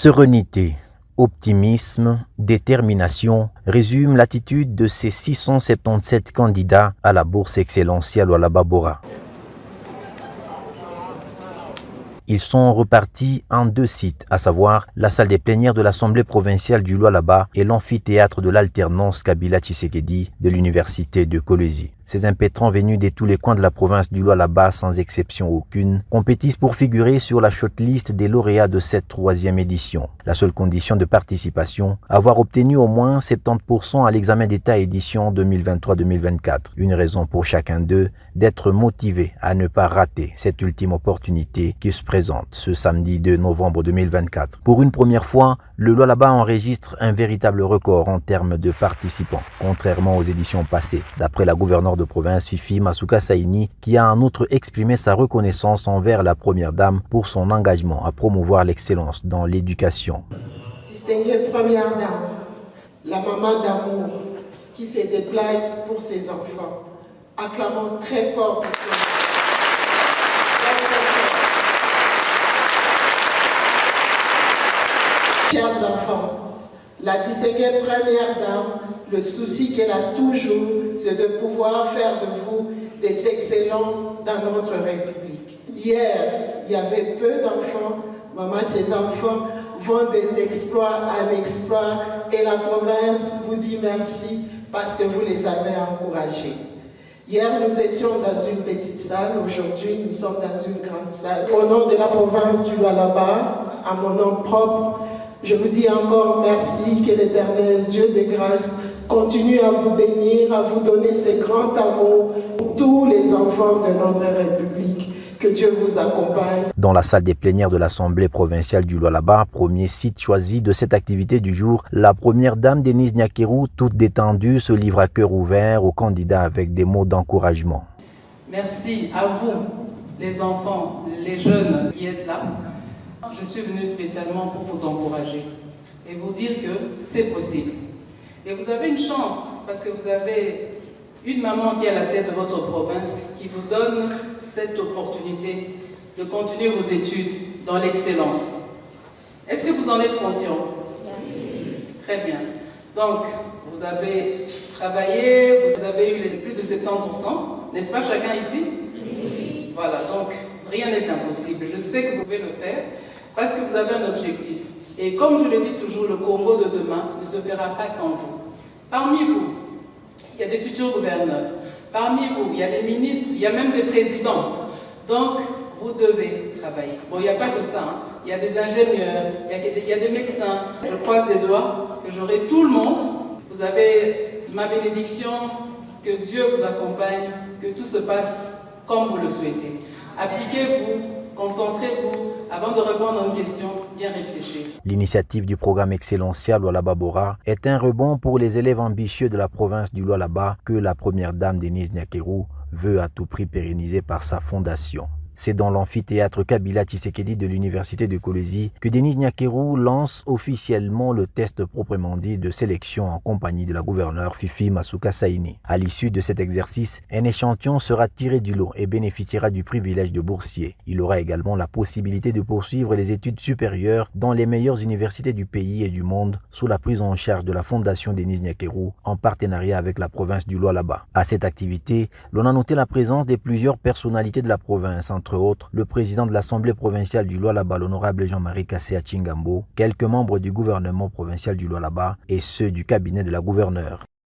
Sérénité, optimisme, détermination résument l'attitude de ces 677 candidats à la bourse excellentielle Lualaba Bora. Ils sont repartis en deux sites, à savoir la salle des plénières de l'Assemblée provinciale du Lualaba et l'amphithéâtre de l'alternance Kabila Tshisekedi de l'Université de Kolwezi. Ces impétrants venus de tous les coins de la province du Lualaba, sans exception aucune, compétissent pour figurer sur la shortlist des lauréats de cette troisième édition. La seule condition de participation, avoir obtenu au moins 70% à l'examen d'État édition 2023-2024. Une raison pour chacun d'eux d'être motivé à ne pas rater cette ultime opportunité qui se présente ce samedi 2 novembre 2024. Pour une première fois, le Lualaba enregistre un véritable record en termes de participants, contrairement aux éditions passées, d'après la gouverneure de province Fifi Masuka Saini, qui a en outre exprimé sa reconnaissance envers la première dame pour son engagement à promouvoir l'excellence dans l'éducation. Distinguée première dame, la maman d'amour qui se déplace pour ses enfants, acclamons très fort pour son enfant. Chers enfants, la distinguée première dame, le souci qu'elle a toujours, c'est de pouvoir faire de vous des excellents dans notre République. Hier, il y avait peu d'enfants. Maman, ces enfants vont des exploits à l'exploit et la province vous dit merci parce que vous les avez encouragés. Hier, nous étions dans une petite salle. Aujourd'hui, nous sommes dans une grande salle. Au nom de la province du Lualaba, à mon nom propre, je vous dis encore merci, que l'Éternel, Dieu de grâce, continue à vous bénir, à vous donner ses grands amours pour tous les enfants de notre République. Que Dieu vous accompagne. Dans la salle des plénières de l'Assemblée provinciale du Lualaba, premier site choisi de cette activité du jour, la première dame Denise Nyakeru, toute détendue, se livre à cœur ouvert aux candidats avec des mots d'encouragement. Merci à vous, les enfants, les jeunes qui êtes là. Je suis venue spécialement pour vous encourager et vous dire que c'est possible. Et vous avez une chance parce que vous avez une maman qui est à la tête de votre province qui vous donne cette opportunité de continuer vos études dans l'excellence. Est-ce que vous en êtes conscient? Oui. Très bien. Donc, vous avez travaillé, vous avez eu plus de 70%, n'est-ce pas chacun ici? Oui. Voilà, donc rien n'est impossible. Je sais que vous pouvez le faire parce que vous avez un objectif. Et comme je le dis toujours, le Congo de demain ne se fera pas sans vous. Parmi vous, il y a des futurs gouverneurs. Parmi vous, il y a des ministres, il y a même des présidents. Donc, vous devez travailler. Bon, il n'y a pas que ça. Hein. Il y a des ingénieurs, il y a des médecins. Je croise les doigts que j'aurai tout le monde. Vous avez ma bénédiction, que Dieu vous accompagne, que tout se passe comme vous le souhaitez. Appliquez-vous, concentrez-vous. Avant de répondre à une question, bien réfléchir. L'initiative du programme excellentiel Lualaba Bora est un rebond pour les élèves ambitieux de la province du Lualaba que la première dame Denise Nyakeru veut à tout prix pérenniser par sa fondation. C'est dans l'amphithéâtre Kabila Tshisekedi de l'Université de Kolwezi que Denise Nyakeru lance officiellement le test proprement dit de sélection en compagnie de la gouverneure Fifi Masuka Saini. À l'issue de cet exercice, un échantillon sera tiré du lot et bénéficiera du privilège de boursier. Il aura également la possibilité de poursuivre les études supérieures dans les meilleures universités du pays et du monde sous la prise en charge de la Fondation Denise Nyakeru en partenariat avec la province du Lualaba. À cette activité, l'on a noté la présence de plusieurs personnalités de la province, entre autres le président de l'Assemblée provinciale du Lualaba, l'honorable Jean-Marie Kassé Chingambo, quelques membres du gouvernement provincial du Lualaba et ceux du cabinet de la gouverneure.